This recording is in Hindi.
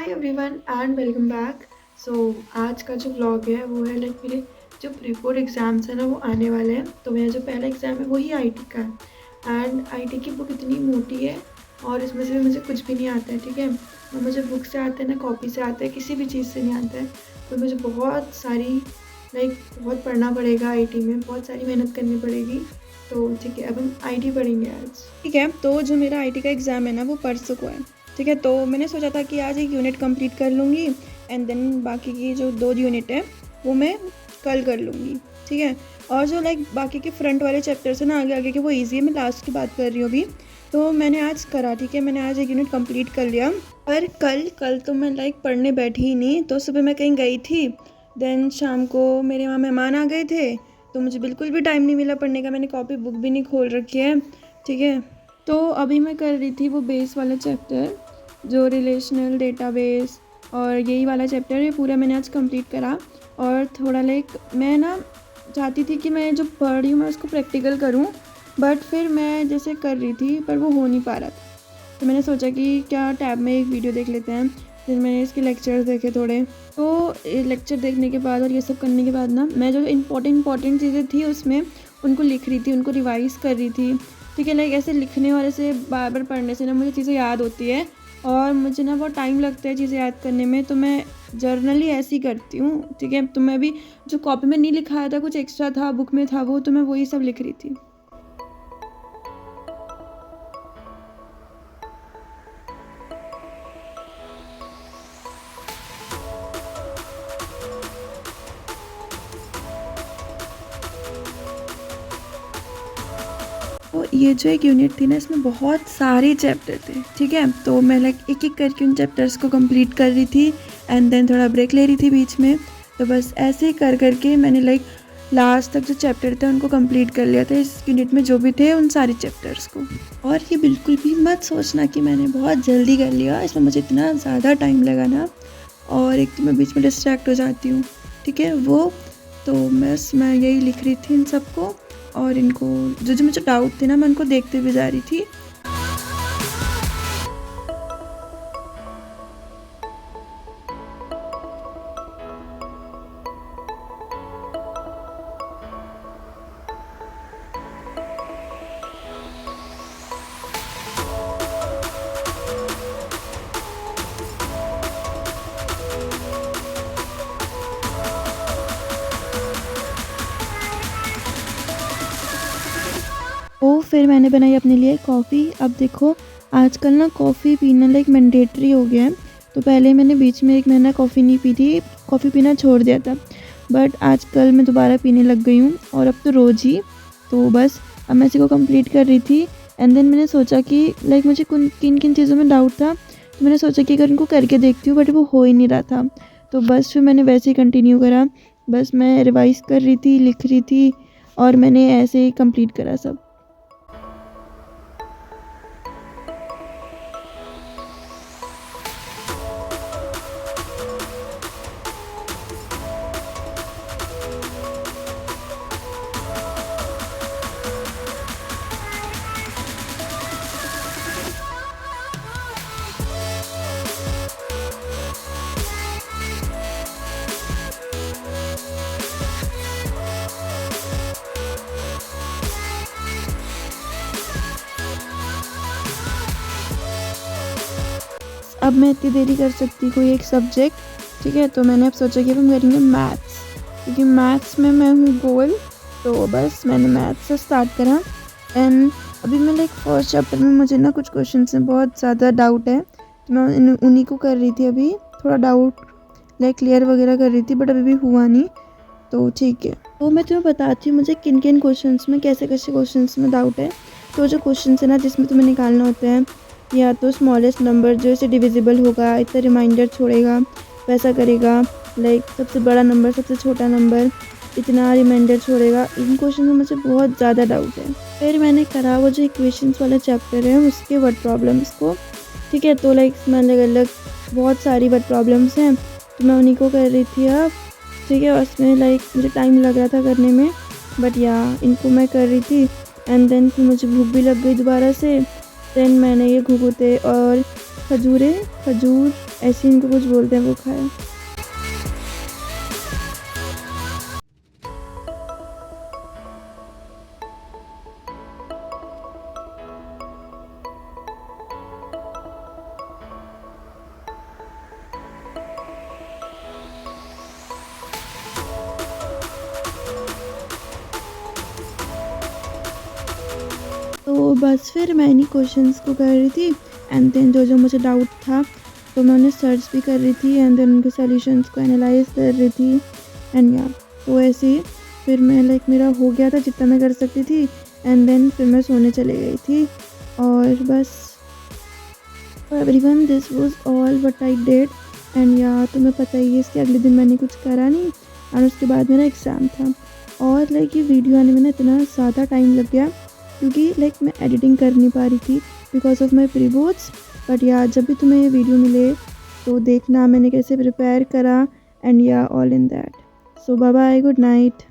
Hi everyone and welcome back. So आज का जो व्लॉग है वो है लाइक मेरे जो प्री बोर्ड एग्ज़ाम्स हैं ना वो आने वाले हैं। तो मेरा जो पहला एग्ज़ाम है वही आईटी का है एंड आईटी की बुक इतनी मोटी है और इसमें से भी मुझे कुछ भी नहीं आता है। ठीक है, ना मुझे बुक से आता है ना कॉपी से आता है, किसी भी चीज़ से नहीं आता है। तो मुझे बहुत सारी बहुत पढ़ना पड़ेगा, आईटी में बहुत सारी मेहनत करनी पड़ेगी। तो ठीक है, अब हम आईटी पढ़ेंगे आज। ठीक है, तो जो मेरा आईटी का एग्ज़ाम है ना वो परसों को है। ठीक है, तो मैंने सोचा था कि आज एक यूनिट कंप्लीट कर लूँगी एंड देन बाकी की जो 2 यूनिट है वो मैं कल कर लूँगी। ठीक है, और जो बाकी के फ्रंट वाले चैप्टर्स हैं ना आगे आगे के वो ईजी है, मैं लास्ट की बात कर रही हूँ अभी। तो मैंने आज करा, ठीक है, मैंने आज एक यूनिट कंप्लीट कर लिया। पर कल कल तो मैं पढ़ने बैठी ही नहीं। तो सुबह मैं कहीं गई थी, देन शाम को मेरे वहाँ मेहमान आ गए थे, तो मुझे बिल्कुल भी टाइम नहीं मिला पढ़ने का। मैंने कॉपी बुक भी नहीं खोल रखी है। ठीक है, तो अभी मैं कर रही थी वो बेस वाला चैप्टर, जो रिलेशनल डेटाबेस, और यही वाला चैप्टर ये पूरा मैंने आज कंप्लीट करा। और थोड़ा मैं ना चाहती थी कि मैं जो पढ़ रही हूँ मैं उसको प्रैक्टिकल करूँ, बट फिर मैं जैसे कर रही थी पर वो हो नहीं पा रहा था। तो मैंने सोचा कि क्या टैब में एक वीडियो देख लेते हैं। फिर मैंने इसके लेक्चर्स देखे थोड़े। तो लेक्चर देखने के बाद और ये सब करने के बाद ना मैं जो इम्पोर्टेंट चीज़ें थी उसमें उनको लिख रही थी, उनको रिवाइज़ कर रही थी। ठीक है, ऐसे लिखने और ऐसे बार बार पढ़ने से ना मुझे चीज़ें याद होती है और मुझे ना बहुत टाइम लगता है चीज़ें याद करने में। तो मैं जर्नली ऐसे ही करती हूँ। ठीक है, तो मैं भी जो कॉपी में नहीं लिखाया था, कुछ एक्स्ट्रा था बुक में था वो, तो मैं वही सब लिख रही थी। तो ये जो एक यूनिट थी ना इसमें बहुत सारे चैप्टर थे। ठीक है, तो मैं एक एक करके उन चैप्टर्स को कंप्लीट कर रही थी एंड देन थोड़ा ब्रेक ले रही थी बीच में। तो बस ऐसे ही कर करके मैंने लास्ट तक जो चैप्टर थे उनको कंप्लीट कर लिया था, इस यूनिट में जो भी थे उन सारे चैप्टर्स को। और ये बिल्कुल भी मत सोचना कि मैंने बहुत जल्दी कर लिया, इसमें मुझे इतना ज़्यादा टाइम लगा ना। और एक तो मैं बीच में डिस्ट्रैक्ट हो जाती हूँ। ठीक है, वो तो मैं यही लिख रही थी इन सबको, और इनको जो जो मुझे डाउट थे ना मैं उनको देखते हुए जा रही थी। तो फिर मैंने बनाई अपने लिए कॉफ़ी। अब देखो, आजकल ना कॉफ़ी पीना मैंडेटरी हो गया है। तो पहले मैंने बीच में 1 महीना कॉफ़ी नहीं पी थी, कॉफ़ी पीना छोड़ दिया था, बट आजकल मैं दोबारा पीने लग गई हूँ और अब तो रोज़ ही। तो बस अब मैं इसी को कंप्लीट कर रही थी एंड देन मैंने सोचा कि मुझे किन किन चीज़ों में डाउट था। तो मैंने सोचा कि अगर इनको करके देखती हूँ, बट वो हो ही नहीं रहा था। तो बस फिर मैंने वैसे ही कंटिन्यू करा। बस मैं रिवाइज़ कर रही थी, लिख रही थी, और मैंने ऐसे ही कंप्लीट करा सब। अब मैं इतनी देरी कर सकती कोई एक सब्जेक्ट। ठीक है, तो मैंने अब सोचा कि अब हम करेंगे मैथ्स, क्योंकि मैथ्स में मैं हूँ गोल। तो बस मैंने मैथ्स से स्टार्ट करा एंड अभी मैं फर्स्ट चैप्टर में मुझे ना कुछ क्वेश्चन में बहुत ज़्यादा डाउट है, तो मैं उन्हीं को कर रही थी अभी। थोड़ा डाउट क्लियर वगैरह कर रही थी, बट अभी भी हुआ नहीं। तो ठीक है, तो मैं तुम्हें बताती हूँ मुझे किन किन क्वेश्चंस में, कैसे कैसे क्वेश्चंस में डाउट है। तो जो क्वेश्चन है ना जिसमें तुम्हें निकालना होता है, या तो स्मॉलेस्ट नंबर जो इसे डिविजिबल होगा, इतना रिमाइंडर छोड़ेगा, वैसा करेगा। सबसे बड़ा नंबर, सबसे छोटा नंबर, इतना रिमाइंडर छोड़ेगा। इन क्वेश्चन में मुझे बहुत ज़्यादा डाउट है। फिर मैंने करा वो जो इक्वेशंस वाला चैप्टर है उसके वर्ड प्रॉब्लम्स को। ठीक है, तो इसमें अलग अलग बहुत सारी वर्ड प्रॉब्लम्स हैं, तो मैं उन्हीं को कर रही थी अब। ठीक है, और उसमें मुझे टाइम लग रहा था करने में, बट या इनको मैं कर रही थी एंड देन फिर मुझे भूख भी लग गई दोबारा से। देन मैंने ये घुघुते और खजूर ऐसे इनको कुछ बोलते हैं, वो खाया। तो बस फिर मैं इन्हीं क्वेश्चंस को कर रही थी एंड देन जो मुझे डाउट था तो मैं उन्हें सर्च भी कर रही थी एंड देन उनके सॉल्यूशंस को एनालाइज कर रही थी एंड या तो ऐसे ही फिर मैं मेरा हो गया था जितना मैं कर सकती थी एंड देन फिर मैं सोने चली गई थी। और बस everyone this was all what I did and या तुम्हें पता ही है इसके अगले दिन मैंने कुछ करा नहीं और उसके बाद मेरा एग्ज़ाम था। और ये वीडियो आने में ना इतना ज़्यादा टाइम लग गया क्योंकि मैं एडिटिंग कर नहीं पा रही थी because of my pre boards. But या जब भी तुम्हें ये वीडियो मिले तो देखना मैंने कैसे प्रिपेयर करा एंड या all in that. So bye bye, good night.